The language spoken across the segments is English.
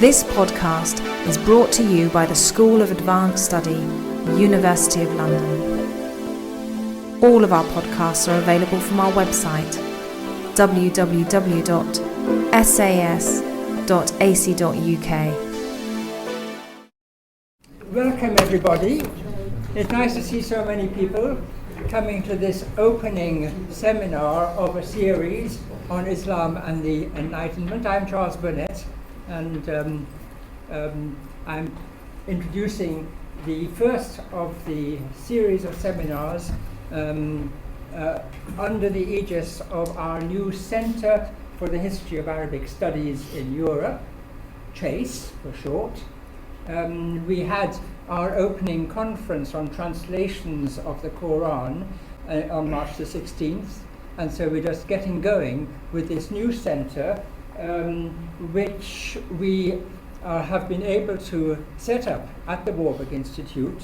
This podcast is brought to you by the School of Advanced Study, University of London. All of our podcasts are available from our website, www.sas.ac.uk. Welcome everybody. It's nice to see so many people coming to this opening seminar of a series on Islam and the Enlightenment. I'm Charles Burnett, and I'm introducing the first of the series of seminars under the aegis of our new Centre for the History of Arabic Studies in Europe, CHASE for short. We had our opening conference on translations of the Quran on March the 16th, and so we're just getting going with this new centre, which we have been able to set up at the Warburg Institute,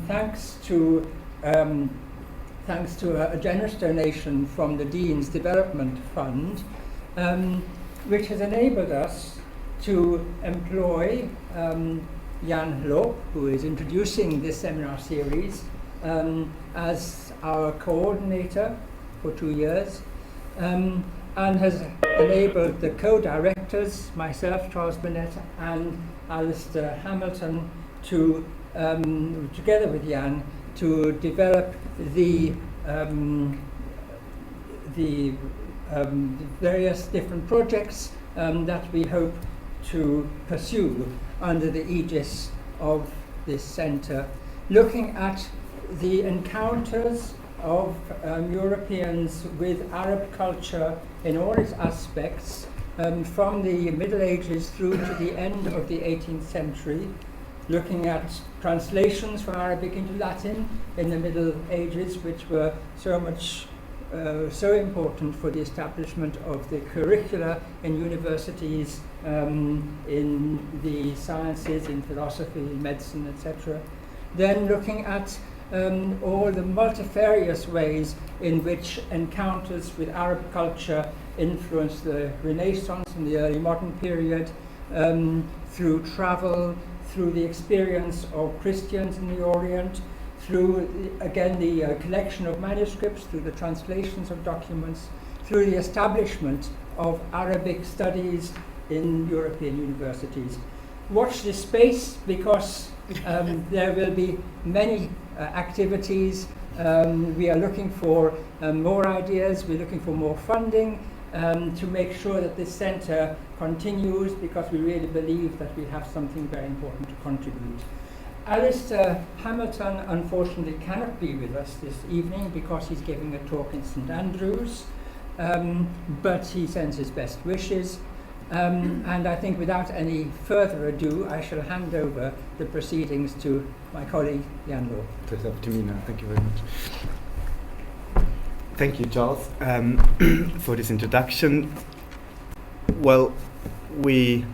thanks to a generous donation from the Dean's Development Fund, which has enabled us to employ Jan Loop, who is introducing this seminar series, as our coordinator for 2 years, and has enabled the co-directors, myself, Charles Burnett, and Alistair Hamilton, to, together with Jan, to develop the various different projects that we hope to pursue under the aegis of this centre, looking at the encounters of Europeans with Arab culture in all its aspects, from the Middle Ages through to the end of the 18th century, looking at translations from Arabic into Latin in the Middle Ages, which were so important for the establishment of the curricula in universities, in the sciences, in philosophy, in medicine, etc. Then looking at all the multifarious ways in which encounters with Arab culture influenced the Renaissance and the early modern period, through travel, through the experience of Christians in the Orient, through, again, the collection of manuscripts, through the translations of documents, through the establishment of Arabic studies in European universities. Watch this space, because there will be many activities. We are looking for more ideas, we're looking for more funding to make sure that this centre continues, because we really believe that we have something very important to contribute. Alistair Hamilton unfortunately cannot be with us this evening because he's giving a talk in St Andrews, but he sends his best wishes. And I think without any further ado, I shall hand over the proceedings to my colleague Jan Loop. It's up to me now. Thank you very much. Thank you, Charles, for this introduction. Well, we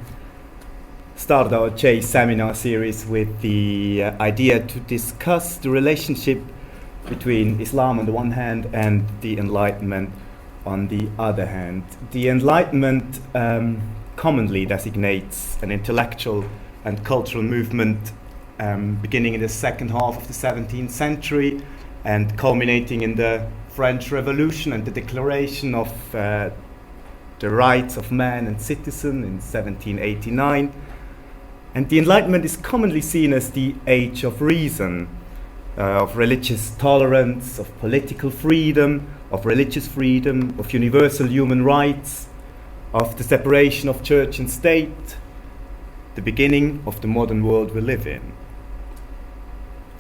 started our CHASE seminar series with the idea to discuss the relationship between Islam on the one hand and the Enlightenment on the other hand. The Enlightenment commonly designates an intellectual and cultural movement beginning in the second half of the 17th century and culminating in the French Revolution and the Declaration of the Rights of Man and Citizen in 1789. And the Enlightenment is commonly seen as the age of reason, of religious tolerance, of political freedom, of religious freedom, of universal human rights, of the separation of church and state, the beginning of the modern world we live in.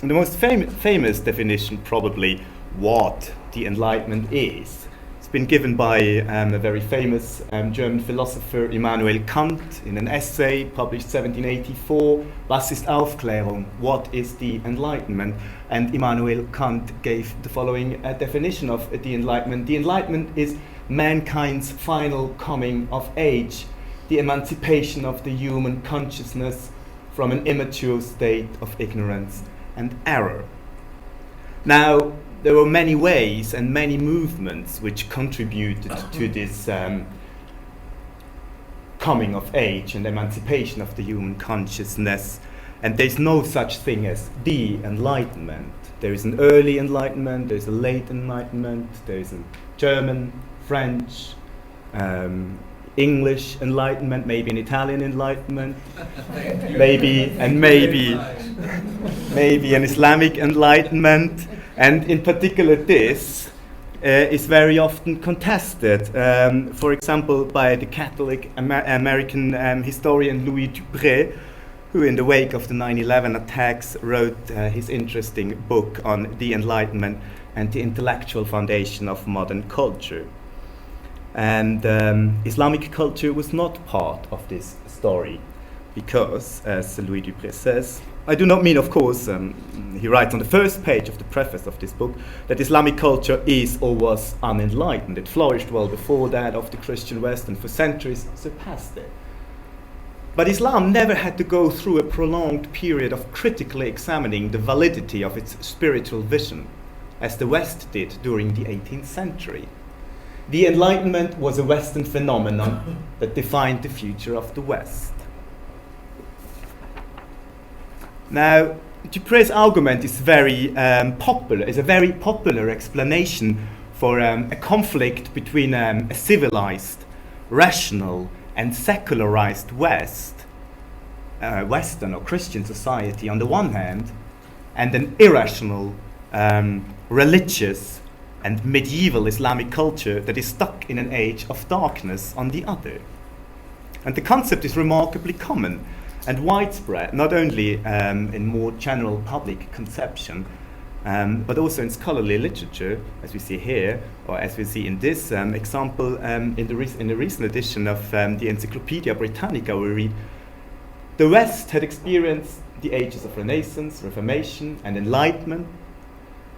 And the most famous definition, probably, what the Enlightenment is, it's been given by a very famous German philosopher, Immanuel Kant, in an essay published 1784, Was ist Aufklärung? What is the Enlightenment? And Immanuel Kant gave the following definition of the Enlightenment. The Enlightenment is mankind's final coming of age, the emancipation of the human consciousness from an immature state of ignorance and error. Now, there were many ways and many movements which contributed to this coming of age and emancipation of the human consciousness. And there's no such thing as the Enlightenment. There is an early Enlightenment, there's a late Enlightenment, there's a German, French, English Enlightenment, maybe an Italian Enlightenment, maybe an Islamic Enlightenment, and in particular this is very often contested. For example, by the Catholic American historian Louis Dupré, who in the wake of the 9/11 attacks wrote his interesting book on the Enlightenment and the intellectual foundation of modern culture. And Islamic culture was not part of this story because, as Louis Dupré says, I do not mean, of course, he writes on the first page of the preface of this book, that Islamic culture is or was unenlightened. It flourished well before that of the Christian West and for centuries surpassed it. But Islam never had to go through a prolonged period of critically examining the validity of its spiritual vision, as the West did during the 18th century. The Enlightenment was a Western phenomenon that defined the future of the West. Now, Dupré's argument is very popular. It's a very popular explanation for a conflict between a civilized, rational, and secularized West, Western or Christian society on the one hand, and an irrational, religious, and medieval Islamic culture that is stuck in an age of darkness on the other. And the concept is remarkably common and widespread, not only in more general public conception, but also in scholarly literature, as we see here, or as we see in this example in the recent edition of the Encyclopedia Britannica, we read, the West had experienced the ages of Renaissance, Reformation, and Enlightenment,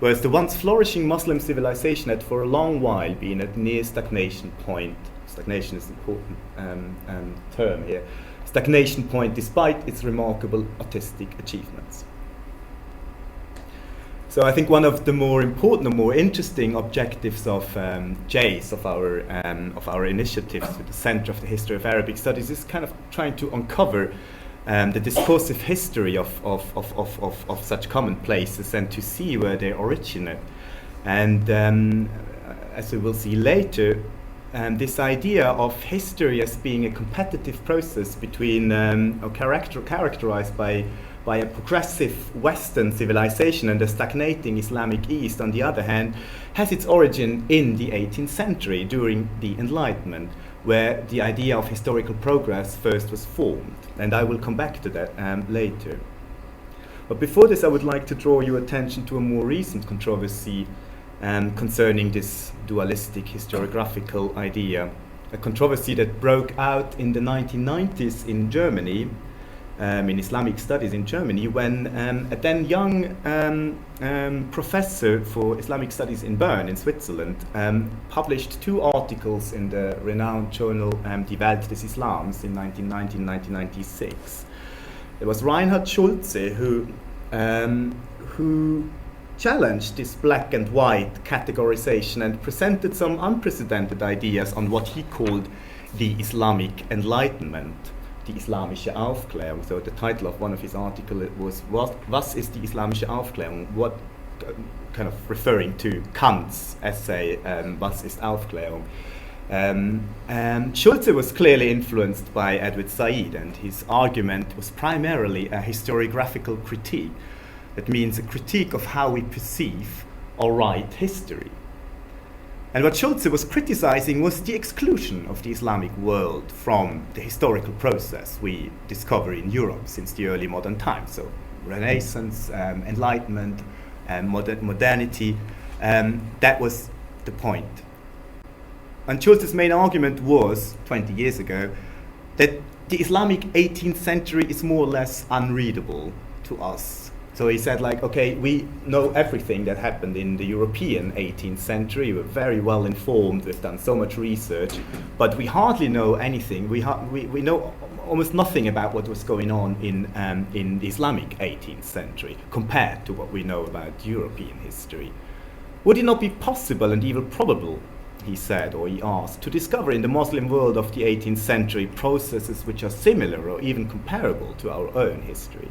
whereas the once flourishing Muslim civilization had for a long while been at near stagnation point. Stagnation is an important term here. Stagnation point despite its remarkable artistic achievements. So I think one of the more important or more interesting objectives of JACE, of our initiatives with the Center of the History of Arabic Studies, is kind of trying to uncover the discursive history of such commonplaces and to see where they originate. And as we will see later, this idea of history as being a competitive process between or characterized by a progressive Western civilization and a stagnating Islamic East, on the other hand, has its origin in the 18th century during the Enlightenment, where the idea of historical progress first was formed. And I will come back to that later. But before this, I would like to draw your attention to a more recent controversy concerning this dualistic historiographical idea, a controversy that broke out in the 1990s in Germany, in Islamic studies in Germany, when a then young professor for Islamic studies in Bern, in Switzerland, published 2 articles in the renowned journal Die Welt des Islams in 1990 and 1996. It was Reinhard Schulze who challenged this black and white categorization and presented some unprecedented ideas on what he called the Islamic Enlightenment, die islamische Aufklärung. So the title of one of his articles was Was ist die islamische Aufklärung? What kind of referring to Kant's essay Was ist Aufklärung? Schulze was clearly influenced by Edward Said, and his argument was primarily a historiographical critique. That means a critique of how we perceive or write history. And what Schulze was criticizing was the exclusion of the Islamic world from the historical process we discover in Europe since the early modern times. So Renaissance, Enlightenment, modernity, that was the point. And Schulze's main argument was, 20 years ago, that the Islamic 18th century is more or less unreadable to us. So he said, like, okay, we know everything that happened in the European 18th century. We're very well informed. We've done so much research, but we hardly know anything. We know almost nothing about what was going on in the Islamic 18th century compared to what we know about European history. Would it not be possible and even probable, he said, or he asked, to discover in the Muslim world of the 18th century processes which are similar or even comparable to our own history.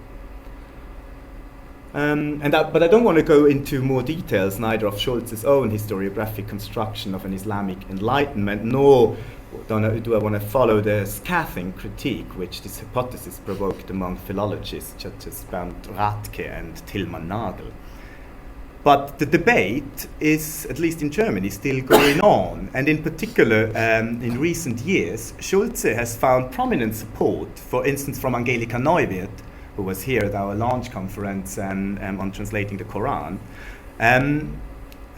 But I don't want to go into more details, neither of Schulze's own historiographic construction of an Islamic Enlightenment, nor do I want to follow the scathing critique which this hypothesis provoked among philologists such as Bernd Rathke and Tilman Nagel. But the debate is, at least in Germany, still going on, and in particular, in recent years, Schulze has found prominent support, for instance, from Angelika Neuwirth, who was here at our launch conference on translating the Quran.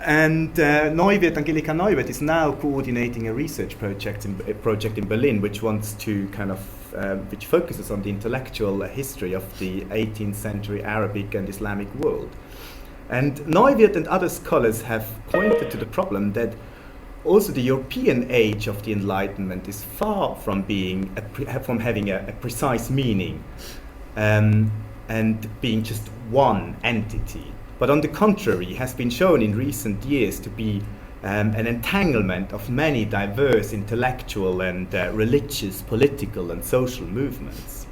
Angelika Neuwirth is now coordinating a research project in Berlin, which wants to which focuses on the intellectual history of the 18th century Arabic and Islamic world. And Neuwirth and other scholars have pointed to the problem that also the European age of the Enlightenment is far from having a precise meaning and being just one entity, but on the contrary has been shown in recent years to be an entanglement of many diverse intellectual and religious, political and social movements.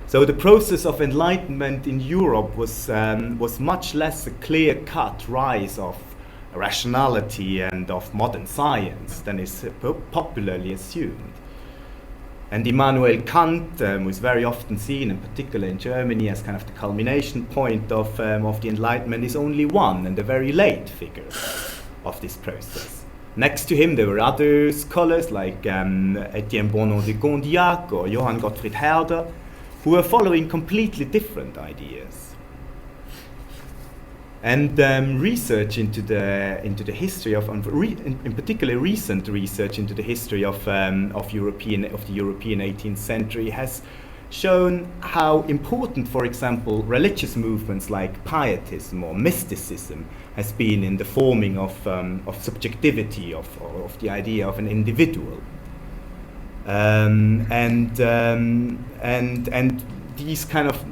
So the process of enlightenment in Europe was much less a clear-cut rise of rationality and of modern science than is popularly assumed. And Immanuel Kant was very often seen, in particular in Germany, as kind of the culmination point of the Enlightenment, is only one and a very late figure of this process. Next to him there were other scholars like Etienne Bonon de Condillac or Johann Gottfried Herder, who were following completely different ideas. And research into the history of, in particular, recent research into the history of the European 18th century has shown how important, for example, religious movements like Pietism or mysticism has been in the forming of subjectivity of the idea of an individual. And these kind of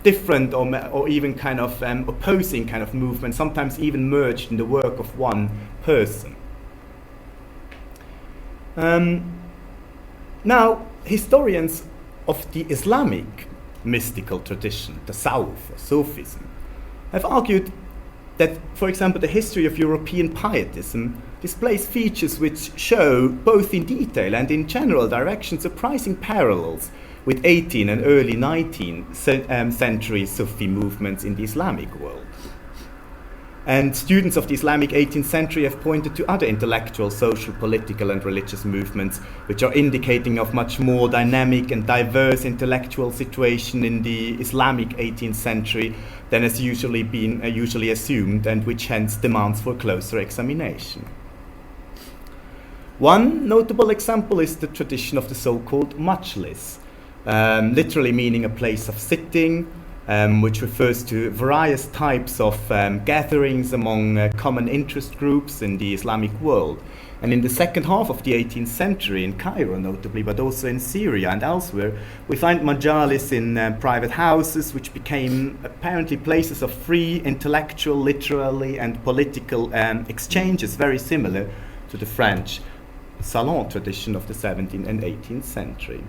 different or even kind of opposing kind of movements sometimes even merged in the work of one person. Now, historians of the Islamic mystical tradition, Tasawwuf, or Sufism, have argued that, for example, the history of European pietism displays features which show, both in detail and in general direction, surprising parallels with 18th and early 19th century Sufi movements in the Islamic world. And students of the Islamic 18th century have pointed to other intellectual, social, political and religious movements which are indicating of much more dynamic and diverse intellectual situation in the Islamic 18th century than has usually been assumed, and which hence demands for closer examination. One notable example is the tradition of the so-called Majlis, literally meaning a place of sitting, which refers to various types of gatherings among common interest groups in the Islamic world. And in the second half of the 18th century, in Cairo notably, but also in Syria and elsewhere, we find majalis in private houses, which became apparently places of free intellectual, literary and political exchanges, very similar to the French salon tradition of the 17th and 18th century.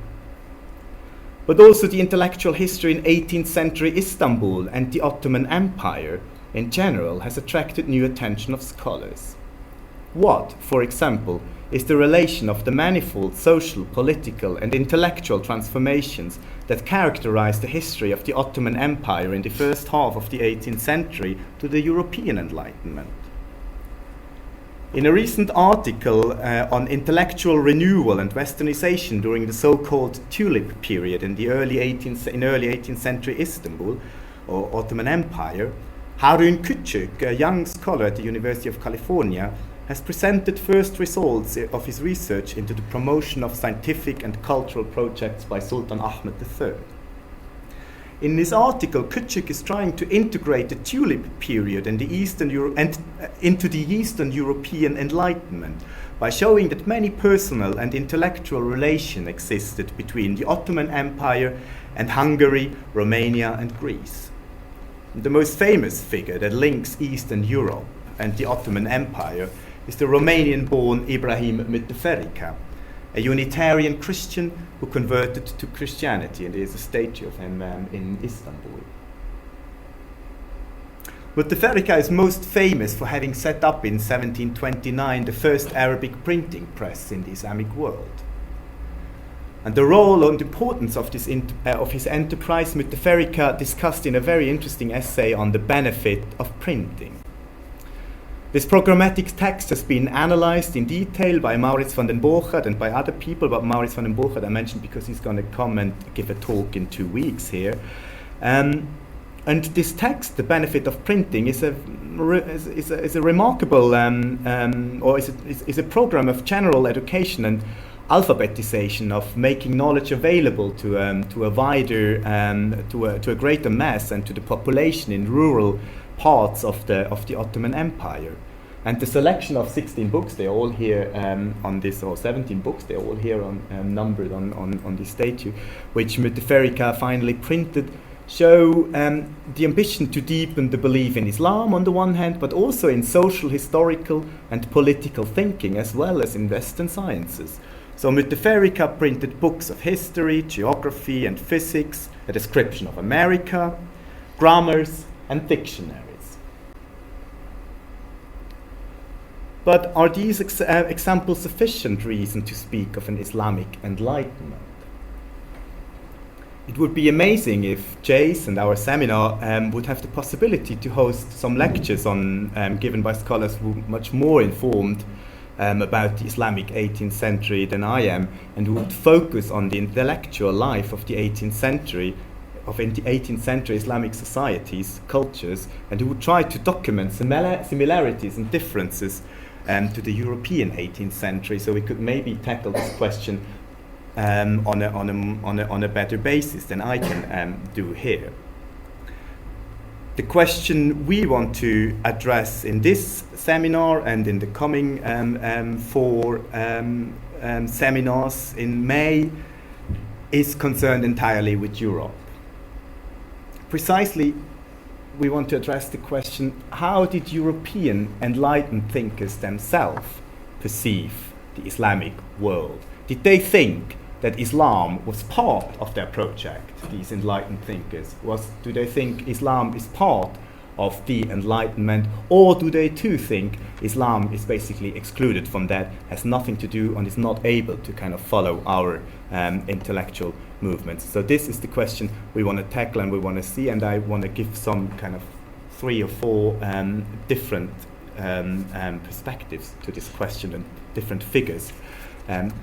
But also the intellectual history in 18th century Istanbul and the Ottoman Empire in general has attracted new attention of scholars. What, for example, is the relation of the manifold social, political and intellectual transformations that characterize the history of the Ottoman Empire in the first half of the 18th century to the European Enlightenment? In a recent article on intellectual renewal and westernization during the so-called tulip period in the early 18th century Istanbul or Ottoman Empire, Harun Küçük, a young scholar at the University of California, has presented first results of his research into the promotion of scientific and cultural projects by Sultan Ahmed III. In this article, Küçük is trying to integrate the tulip period in the into the Eastern European Enlightenment by showing that many personal and intellectual relations existed between the Ottoman Empire and Hungary, Romania and Greece. The most famous figure that links Eastern Europe and the Ottoman Empire is the Romanian-born Ibrahim Müteferrika, a Unitarian Christian who converted to Christianity, and there is a statue of him in Istanbul. Müteferrika is most famous for having set up in 1729 the first Arabic printing press in the Islamic world. And the role and importance of his enterprise, Müteferrika discussed in a very interesting essay on the benefit of printing. This programmatic text has been analyzed in detail by Maurits van den Borchert and by other people, but Maurits van den Borchert I mentioned because he's going to come and give a talk in 2 weeks here. And this text, The Benefit of Printing, is a remarkable, is a program of general education and alphabetization, of making knowledge available to a wider, to a greater mass and to the population in rural parts of the Ottoman Empire. And the selection of 16 books, they're all here on this, or 17 books, they're all here numbered on this statue, which Müteferrika finally printed, show the ambition to deepen the belief in Islam on the one hand, but also in social, historical and political thinking, as well as in Western sciences. So Müteferrika printed books of history, geography and physics, a description of America, grammars and dictionaries. But are these examples sufficient reason to speak of an Islamic Enlightenment? It would be amazing if JACE and our seminar would have the possibility to host some lectures given by scholars who are much more informed about the Islamic 18th century than I am, and who would focus on the intellectual life of the 18th century, Islamic societies, cultures, and who would try to document similarities and differences to the European 18th century, so we could maybe tackle this question on a better basis than I can do here. The question we want to address in this seminar and in the coming 4 seminars in May is concerned entirely with Europe. Precisely, we want to address the question, how did European enlightened thinkers themselves perceive the Islamic world? Did they think that Islam was part of their project, these enlightened thinkers? Do they think Islam is part of the Enlightenment, or do they too think Islam is basically excluded from that, has nothing to do and is not able to kind of follow our intellectual movements? So this is the question we want to tackle and we want to see, and I want to give some kind of 3 or 4 different perspectives to this question and different figures.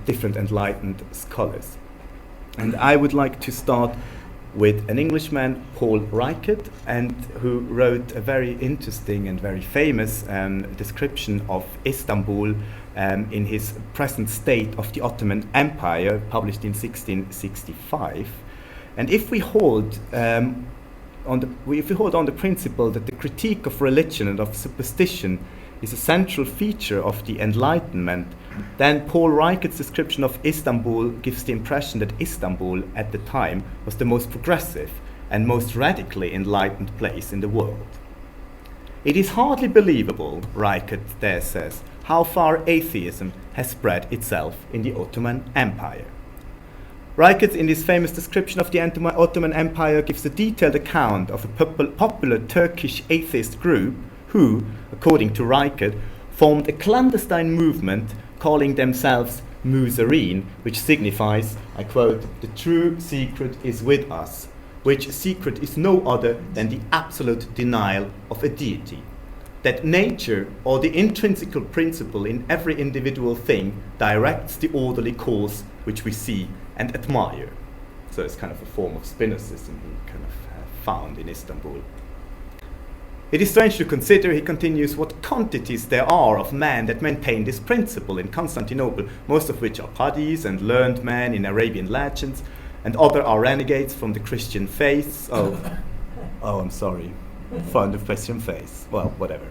Different enlightened scholars. And I would like to start with an Englishman, Paul Ricoeur, and who wrote a very interesting and very famous description of Istanbul in his present state of the Ottoman Empire, published in 1665. And if we hold on the principle that the critique of religion and of superstition is a central feature of the Enlightenment, then Paul Ricoeur's description of Istanbul gives the impression that Istanbul at the time was the most progressive and most radically enlightened place in the world. It is hardly believable, Ricoeur there says, how far atheism has spread itself in the Ottoman Empire. Ricoeur, in his famous description of the Ottoman Empire, gives a detailed account of a popular Turkish atheist group who, according to Ricoeur, formed a clandestine movement calling themselves Muzarin, which signifies, I quote, "the true secret is with us," which secret is no other than the absolute denial of a deity. That nature, or the intrinsic principle in every individual thing, directs the orderly course which we see and admire. So it's kind of a form of Spinozism he kind of found in Istanbul. It is strange to consider, he continues, what quantities there are of men that maintain this principle in Constantinople, most of which are Qadis and learned men in Arabian legends, and other are renegades from the Christian faith. Oh, I'm sorry, from the Christian faith. Well, whatever.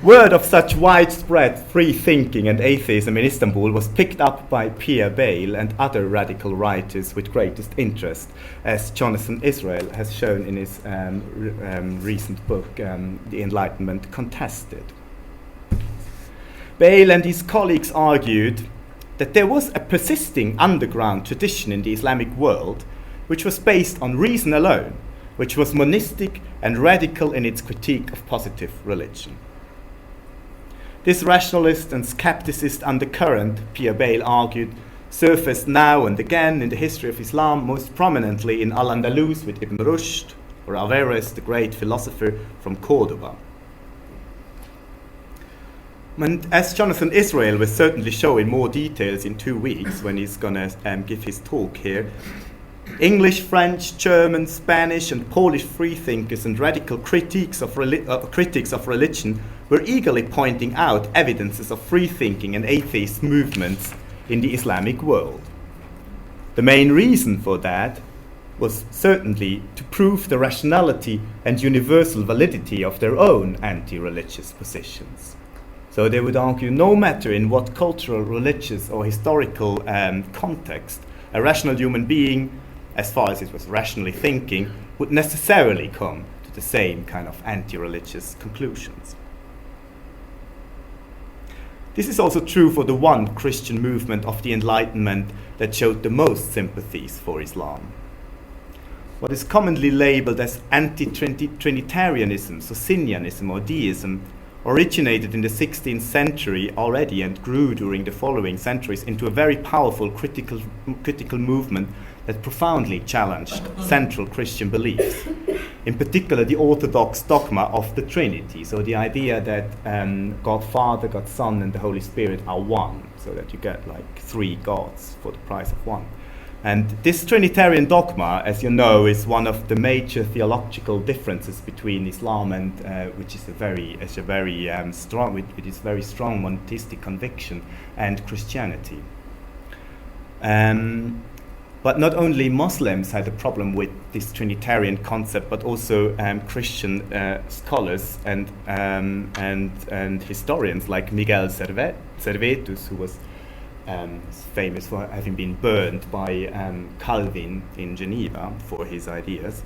Word of such widespread free thinking and atheism in Istanbul was picked up by Pierre Bayle and other radical writers with greatest interest, as Jonathan Israel has shown in his recent book, The Enlightenment Contested. Bayle and his colleagues argued that there was a persisting underground tradition in the Islamic world which was based on reason alone, which was monistic and radical in its critique of positive religion. This rationalist and skepticist undercurrent, Pierre Bayle argued, surfaced now and again in the history of Islam, most prominently in Al-Andalus with Ibn Rushd, or Averroes, the great philosopher from Cordoba. And as Jonathan Israel will certainly show in more details in 2 weeks when he's going to give his talk here, English, French, German, Spanish and Polish freethinkers and radical critics of religion were eagerly pointing out evidences of freethinking and atheist movements in the Islamic world. The main reason for that was certainly to prove the rationality and universal validity of their own anti-religious positions. So they would argue no matter in what cultural, religious or historical context a rational human being, as far as it was rationally thinking, would necessarily come to the same kind of anti-religious conclusions. This is also true for the one Christian movement of the Enlightenment that showed the most sympathies for Islam. What is commonly labeled as anti-Trinitarianism, Socinianism or deism, originated in the 16th century already and grew during the following centuries into a very powerful critical movement that profoundly challenged central Christian beliefs. In particular, the orthodox dogma of the Trinity, so the idea that God Father, God Son, and the Holy Spirit are one, so that you get like 3 gods for the price of one. And this Trinitarian dogma, as you know, is one of the major theological differences between Islam and, which is a very strong monotheistic conviction, and Christianity. But not only Muslims had a problem with this Trinitarian concept, but also Christian scholars and historians like Miguel Servetus, who was famous for having been burned by Calvin in Geneva for his ideas,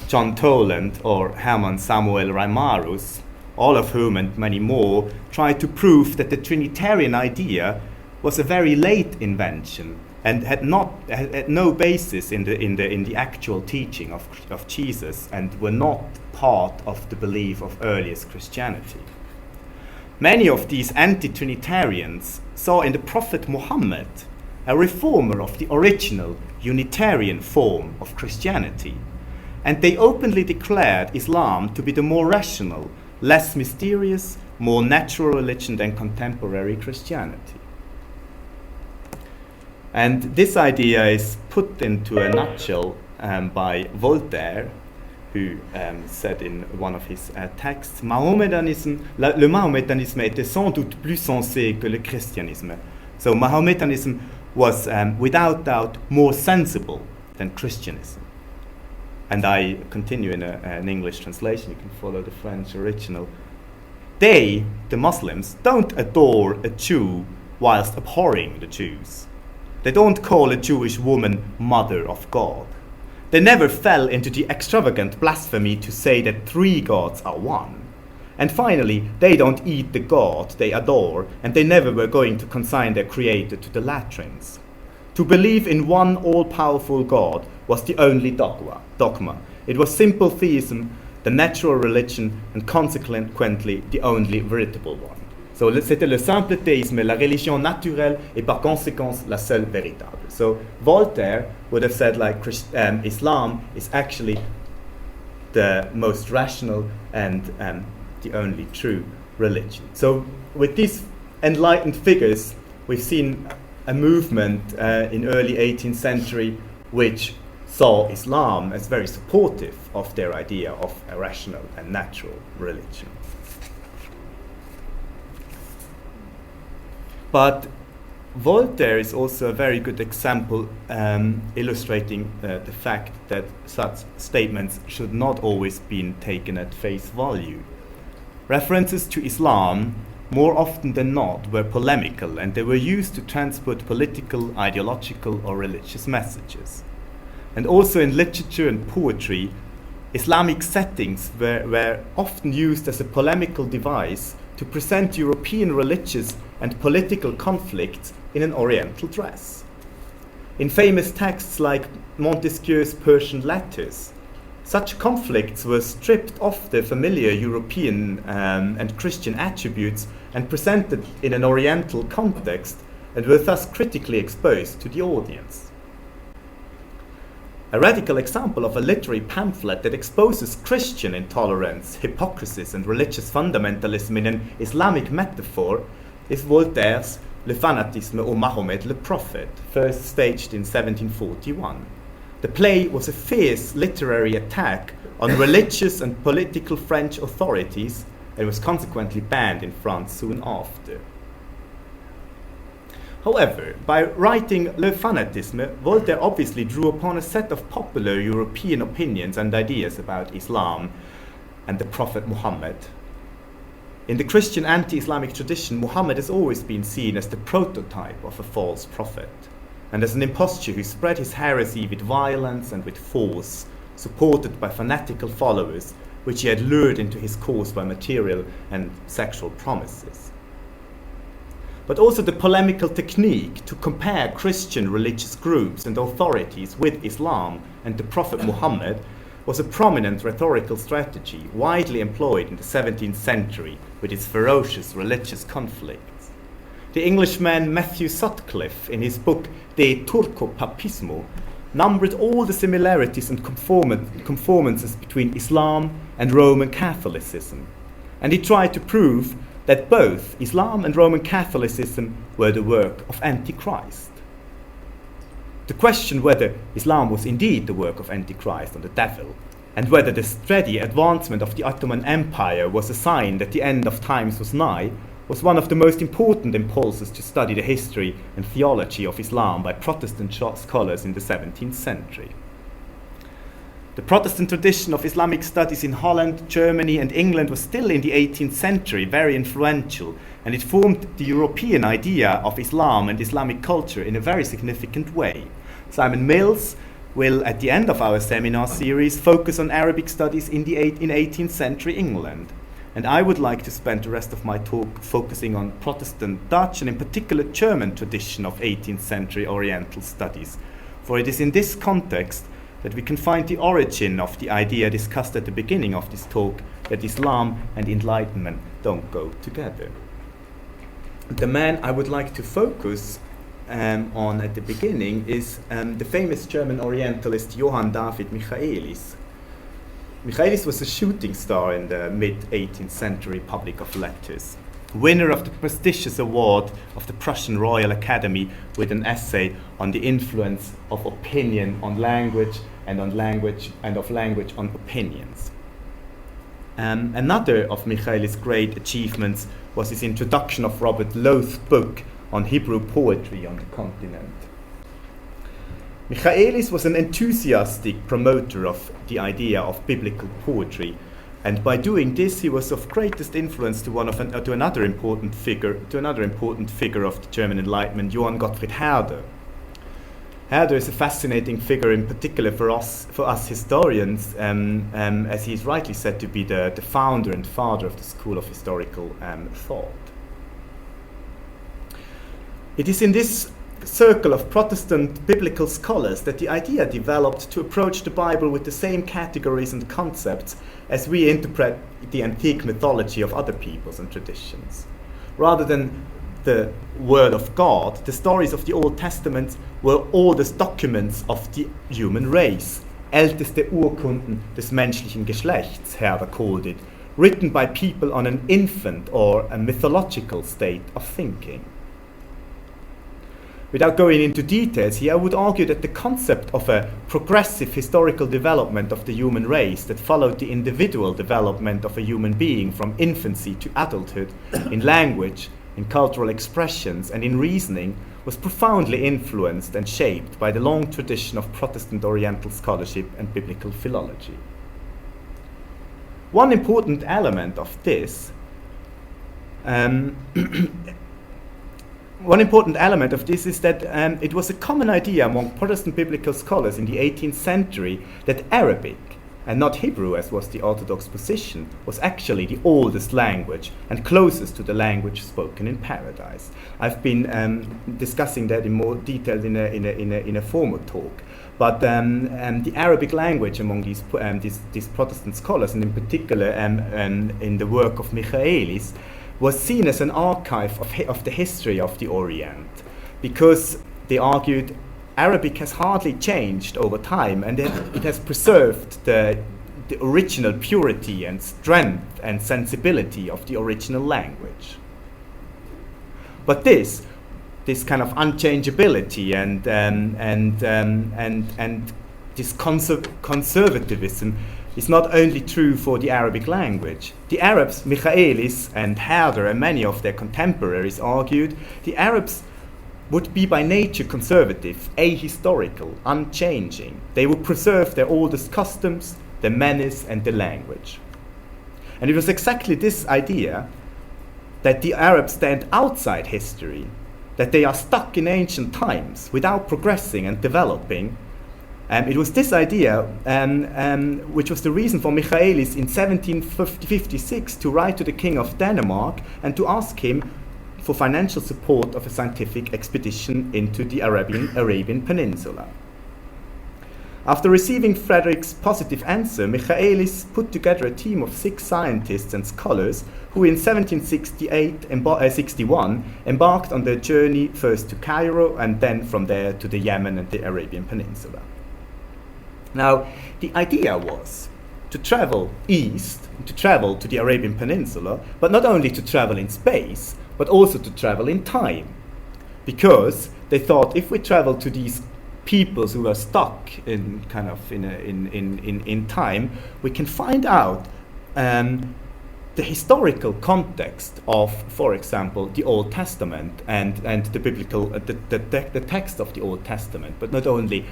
John Toland or Hermann Samuel Reimarus, all of whom and many more tried to prove that the Trinitarian idea was a very late invention and had no basis in the actual teaching of Jesus, and were not part of the belief of earliest Christianity. Many of these anti-Trinitarians saw in the Prophet Muhammad a reformer of the original Unitarian form of Christianity, and they openly declared Islam to be the more rational, less mysterious, more natural religion than contemporary Christianity. And this idea is put into a nutshell by Voltaire, who said in one of his texts, le mahométanisme était sans doute plus sensé que le christianisme. So Mahometanism was without doubt more sensible than Christianism. And I continue in an English translation, you can follow the French original. They, the Muslims, don't adore a Jew whilst abhorring the Jews. They don't call a Jewish woman mother of God. They never fell into the extravagant blasphemy to say that 3 gods are one. And finally, they don't eat the God they adore, and they never were going to consign their creator to the latrines. To believe in one all-powerful God was the only dogma. It was simple theism, the natural religion, and consequently the only veritable one. So c'était le simple théisme, la religion naturelle, et par conséquence la seule véritable. So Voltaire would have said like Islam is actually the most rational and the only true religion. So with these enlightened figures, we've seen a movement in early 18th century which saw Islam as very supportive of their idea of a rational and natural religion. But Voltaire is also a very good example illustrating the fact that such statements should not always be taken at face value. references to Islam, more often than not, were polemical, and they were used to transport political, ideological, or religious messages. And also in literature and poetry, Islamic settings were often used as a polemical device to present European religious and political conflicts in an Oriental dress. In famous texts like Montesquieu's Persian Letters, such conflicts were stripped of their familiar European and Christian attributes and presented in an Oriental context, and were thus critically exposed to the audience. A radical example of a literary pamphlet that exposes Christian intolerance, hypocrisies, and religious fundamentalism in an Islamic metaphor is Voltaire's Le Fanatisme au Mahomet le Prophète, first staged in 1741. The play was a fierce literary attack on religious and political French authorities and was consequently banned in France soon after. However, by writing Le Fanatisme, Voltaire obviously drew upon a set of popular European opinions and ideas about Islam and the Prophet Muhammad. In the Christian anti-Islamic tradition, Muhammad has always been seen as the prototype of a false prophet, and as an impostor who spread his heresy with violence and with force, supported by fanatical followers, which he had lured into his cause by material and sexual promises. But also the polemical technique to compare Christian religious groups and authorities with Islam and the Prophet Muhammad was a prominent rhetorical strategy widely employed in the 17th century with its ferocious religious conflicts. The Englishman Matthew Sutcliffe, in his book De Turco-Papismo, numbered all the similarities and conformances between Islam and Roman Catholicism, and he tried to prove that both Islam and Roman Catholicism were the work of Antichrist. To question whether Islam was indeed the work of Antichrist or the devil, and whether the steady advancement of the Ottoman Empire was a sign that the end of times was nigh, was one of the most important impulses to study the history and theology of Islam by Protestant scholars in the 17th century. The Protestant tradition of Islamic studies in Holland, Germany, and England was still in the 18th century very influential, and it formed the European idea of Islam and Islamic culture in a very significant way. Simon Mills will, at the end of our seminar series, focus on Arabic studies in 18th century England. And I would like to spend the rest of my talk focusing on Protestant Dutch and in particular German tradition of 18th century Oriental studies, for it is in this context that we can find the origin of the idea discussed at the beginning of this talk, that Islam and Enlightenment don't go together. The man I would like to focus on at the beginning is the famous German Orientalist Johann David Michaelis. Michaelis was a shooting star in the mid-18th century public of letters, winner of the prestigious award of the Prussian Royal Academy with an essay on the influence of opinion on language and of language on opinions. Another of Michaelis' great achievements was his introduction of Robert Lowe's book on Hebrew poetry on the continent. Michaelis was an enthusiastic promoter of the idea of biblical poetry, and by doing this he was of greatest influence to another important figure of the German Enlightenment, Johann Gottfried Herder. Herder is a fascinating figure, in particular for us historians, as he is rightly said to be the founder and father of the school of historical thought. It is in this circle of Protestant biblical scholars that the idea developed to approach the Bible with the same categories and concepts as we interpret the antique mythology of other peoples and traditions. Rather than the Word of God, the stories of the Old Testament were oldest documents of the human race, älteste Urkunden des menschlichen Geschlechts, Herder called it, written by people on an infant or a mythological state of thinking. Without going into details here, I would argue that the concept of a progressive historical development of the human race that followed the individual development of a human being from infancy to adulthood in language, in cultural expressions, and in reasoning was profoundly influenced and shaped by the long tradition of Protestant Oriental scholarship and biblical philology. One important element of this One important element of this is that it was a common idea among Protestant biblical scholars in the 18th century that Arabic, and not Hebrew as was the Orthodox position, was actually the oldest language and closest to the language spoken in Paradise. I've been discussing that in more detail in a former talk. But the Arabic language among these Protestant scholars, and in particular in the work of Michaelis, was seen as an archive of the history of the Orient, because they argued Arabic has hardly changed over time, and it has preserved the original purity and strength and sensibility of the original language. But this kind of unchangeability and this conservatism is not only true for the Arabic language. The Arabs, Michaelis and Herder and many of their contemporaries argued, the Arabs would be by nature conservative, ahistorical, unchanging. They would preserve their oldest customs, their manners and their language. And it was exactly this idea that the Arabs stand outside history, that they are stuck in ancient times without progressing and developing. It was this idea which was the reason for Michaelis in 1756 to write to the King of Denmark and to ask him for financial support of a scientific expedition into the Arabian Peninsula. After receiving Frederick's positive answer, Michaelis put together a team of 6 scientists and scholars who in 1761 embarked on their journey first to Cairo and then from there to the Yemen and the Arabian Peninsula. Now, the idea was to travel east, to travel to the Arabian Peninsula, but not only to travel in space, but also to travel in time. Because they thought if we travel to these peoples who are stuck in kind of in time, we can find out the historical context of, for example, the Old Testament and the biblical the text of the Old Testament, but not only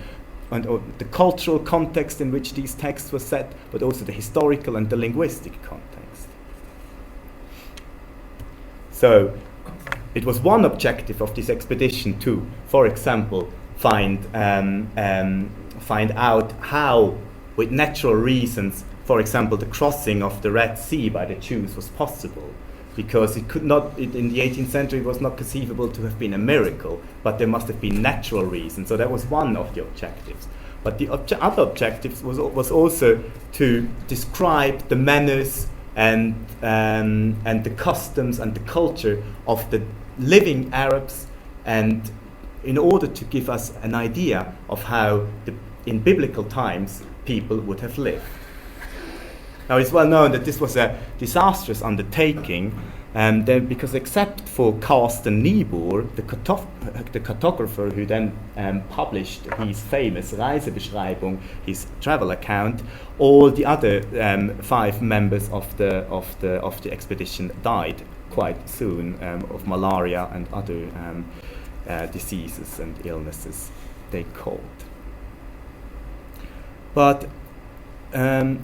the cultural context in which these texts were set, but also the historical and the linguistic context. So it was one objective of this expedition to, for example, find out how, with natural reasons, for example, the crossing of the Red Sea by the Jews was possible, because in the 18th century it was not conceivable to have been a miracle, but there must have been natural reasons. So that was one of the objectives. But the other objective was also to describe the manners and the customs and the culture of the living Arabs, and in order to give us an idea of how in biblical times people would have lived. Now it's well known that this was a disastrous undertaking, because except for Carsten Niebuhr, the cartographer who then published his famous Reisebeschreibung, his travel account, all the other 5 members of the expedition died quite soon of malaria and other diseases and illnesses they caught. But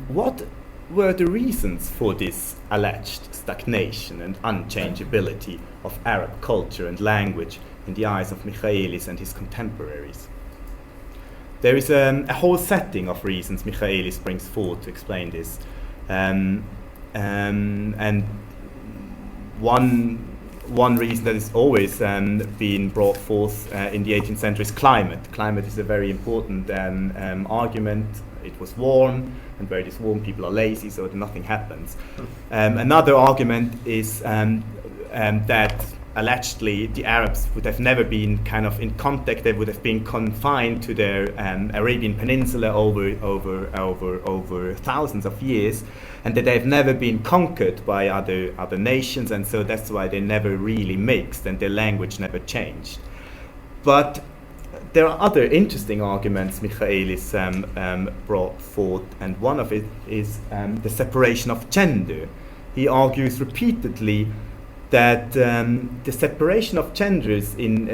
what were the reasons for this alleged stagnation and unchangeability of Arab culture and language in the eyes of Michaelis and his contemporaries? There is a whole setting of reasons Michaelis brings forward to explain this. And one reason that is always been brought forth in the 18th century is climate. Climate is a very important argument. It was warm, and where it is warm, people are lazy, so nothing happens. Another argument is that allegedly the Arabs would have never been kind of in contact. They would have been confined to their Arabian Peninsula over thousands of years, and that they've never been conquered by other nations, and so that's why they never really mixed and their language never changed. But there are other interesting arguments Michaelis brought forth, and one of it is the separation of gender. He argues repeatedly that the separation of genders in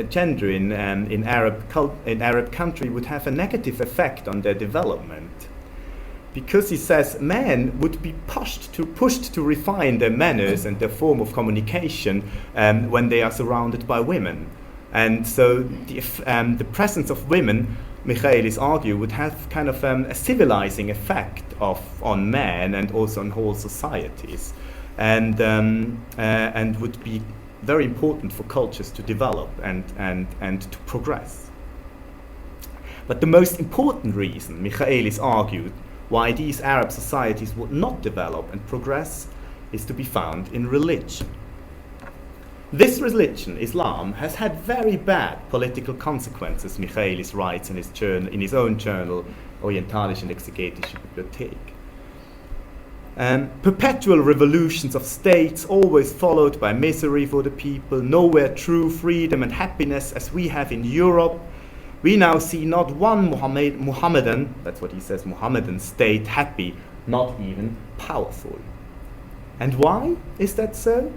Arab country would have a negative effect on their development. because he says men would be pushed to refine their manners and their form of communication when they are surrounded by women. And so the presence of women, Michaelis argued, would have kind of a civilizing effect on men and also on whole societies, and would be very important for cultures to develop and to progress. But the most important reason, Michaelis argued, why these Arab societies would not develop and progress is to be found in religion. This religion, Islam, has had very bad political consequences, Michaelis writes in his own journal, Orientalist and Exegetische Bibliothek. Perpetual revolutions of states, always followed by misery for the people, nowhere true freedom and happiness as we have in Europe. We now see not one Muhammadan, that's what he says, Muhammadan state happy, not even powerful. And why is that so?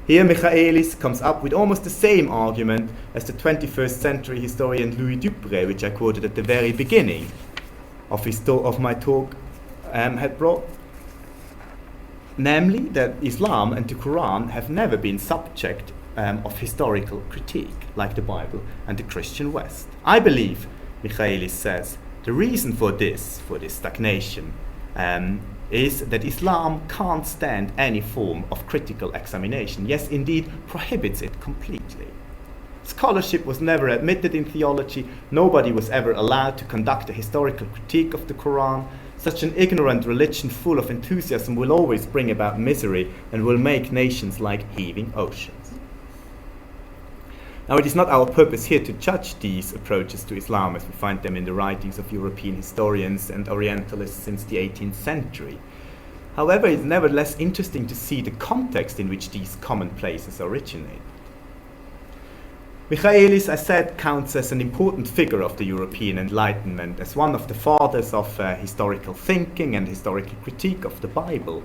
Here Michaelis comes up with almost the same argument as the 21st century historian Louis Dupré, which I quoted at the very beginning of my talk, had brought. Namely, that Islam and the Quran have never been subject of historical critique, like the Bible and the Christian West. I believe, Michaelis says, the reason for this stagnation, is that Islam can't stand any form of critical examination. Yes, indeed, prohibits it completely. Scholarship was never admitted in theology. Nobody was ever allowed to conduct a historical critique of the Quran. Such an ignorant religion full of enthusiasm will always bring about misery and will make nations like heaving oceans. Now, it is not our purpose here to judge these approaches to Islam as we find them in the writings of European historians and Orientalists since the 18th century. However, it is nevertheless interesting to see the context in which these commonplaces originate. Michaelis, I said, counts as an important figure of the European Enlightenment, as one of the fathers of historical thinking and historical critique of the Bible.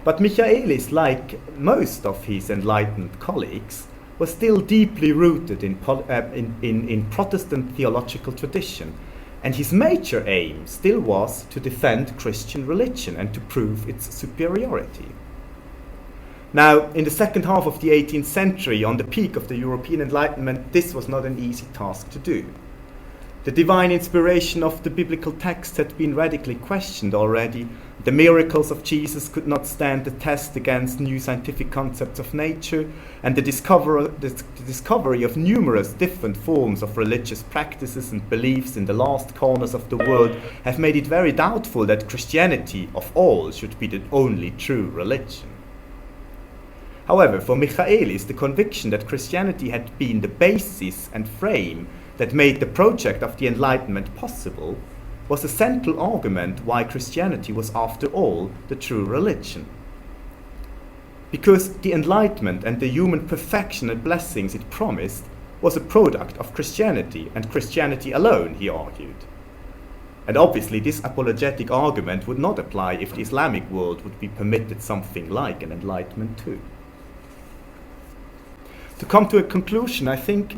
But Michaelis, like most of his enlightened colleagues, was still deeply rooted in Protestant theological tradition, and his major aim still was to defend Christian religion and to prove its superiority. Now, in the second half of the 18th century, on the peak of the European Enlightenment, this was not an easy task to do. The divine inspiration of the biblical text had been radically questioned already. The miracles of Jesus could not stand the test against new scientific concepts of nature, and the discovery of numerous different forms of religious practices and beliefs in the last corners of the world have made it very doubtful that Christianity of all should be the only true religion. However, for Michaelis, the conviction that Christianity had been the basis and frame that made the project of the Enlightenment possible was a central argument why Christianity was, after all, the true religion. Because the Enlightenment and the human perfection and blessings it promised was a product of Christianity, and Christianity alone, he argued. And obviously this apologetic argument would not apply if the Islamic world would be permitted something like an Enlightenment too. To come to a conclusion, I think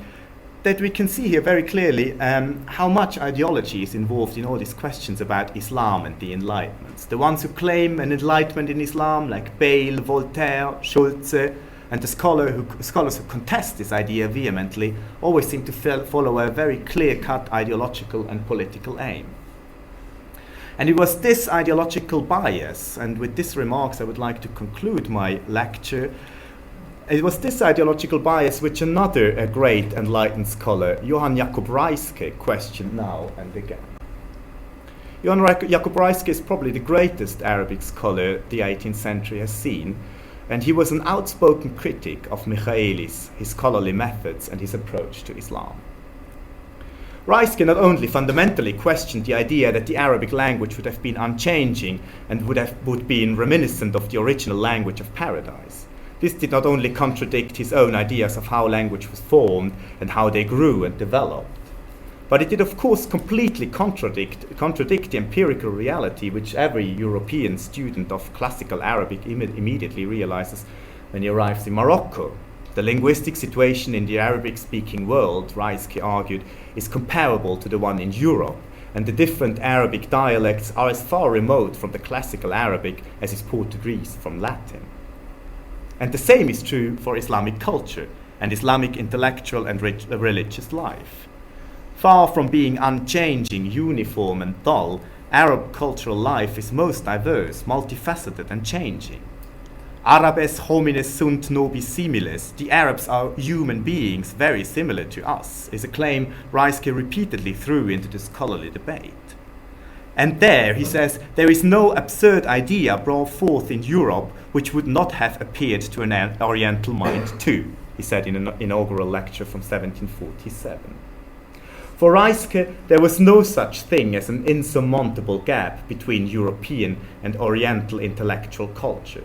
that we can see here very clearly how much ideology is involved in all these questions about Islam and the Enlightenments. The ones who claim an Enlightenment in Islam, like Bale, Voltaire, Schulze, and the scholars who contest this idea vehemently, always seem to follow a very clear-cut ideological and political aim. And it was this ideological bias, and with these remarks I would like to conclude my lecture. It was this ideological bias which another great enlightened scholar, Johann Jakob Reiske, questioned now and again. Johann Jakob Reiske is probably the greatest Arabic scholar the 18th century has seen, and he was an outspoken critic of Michaelis, his scholarly methods and his approach to Islam. Reiske not only fundamentally questioned the idea that the Arabic language would have been unchanging and would be reminiscent of the original language of paradise. This did not only contradict his own ideas of how language was formed and how they grew and developed, but it did of course completely contradict the empirical reality which every European student of classical Arabic immediately realizes when he arrives in Morocco. The linguistic situation in the Arabic-speaking world, Reiske argued, is comparable to the one in Europe, and the different Arabic dialects are as far remote from the classical Arabic as is Portuguese from Latin. And the same is true for Islamic culture and Islamic intellectual and religious life. Far from being unchanging, uniform and dull, Arab cultural life is most diverse, multifaceted and changing. Arabes homines sunt nobis similes, the Arabs are human beings very similar to us, is a claim Reiske repeatedly threw into the scholarly debate. And there, he says, there is no absurd idea brought forth in Europe which would not have appeared to an Oriental mind too, he said in an inaugural lecture from 1747. For Reiske, there was no such thing as an insurmountable gap between European and Oriental intellectual culture.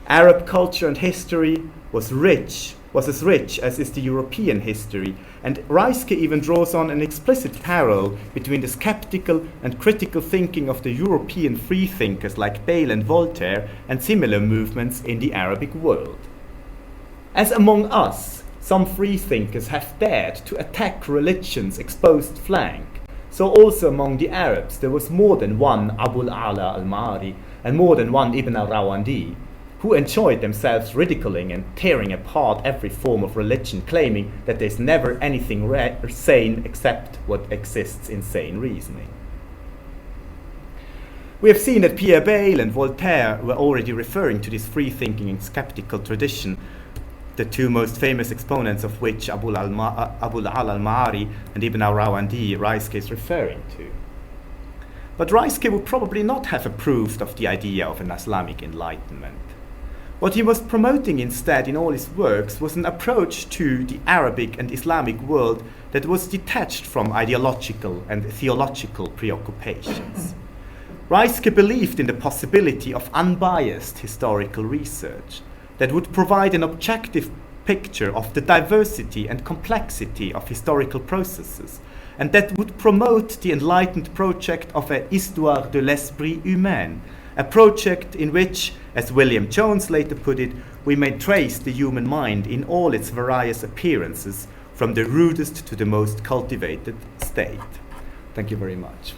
Arab culture and history was as rich as is the European history, and Reiske even draws on an explicit parallel between the skeptical and critical thinking of the European freethinkers like Bayle and Voltaire and similar movements in the Arabic world. As among us, some freethinkers have dared to attack religion's exposed flank, so also among the Arabs there was more than one Abu al-Ala al-Ma'ari and more than one Ibn al-Rawandi, who enjoyed themselves ridiculing and tearing apart every form of religion, claiming that there's never anything sane except what exists in sane reasoning. We have seen that Pierre Bayle and Voltaire were already referring to this free-thinking and skeptical tradition, the two most famous exponents of which Abu al-Ala al-Ma'ari and Ibn al-Rawandi Reiske is referring to. But Reiske would probably not have approved of the idea of an Islamic Enlightenment. What he was promoting instead in all his works was an approach to the Arabic and Islamic world that was detached from ideological and theological preoccupations. Reiske believed in the possibility of unbiased historical research that would provide an objective picture of the diversity and complexity of historical processes, and that would promote the enlightened project of a Histoire de l'esprit humain, a project in which, as William Jones later put it, we may trace the human mind in all its various appearances, from the rudest to the most cultivated state. Thank you very much.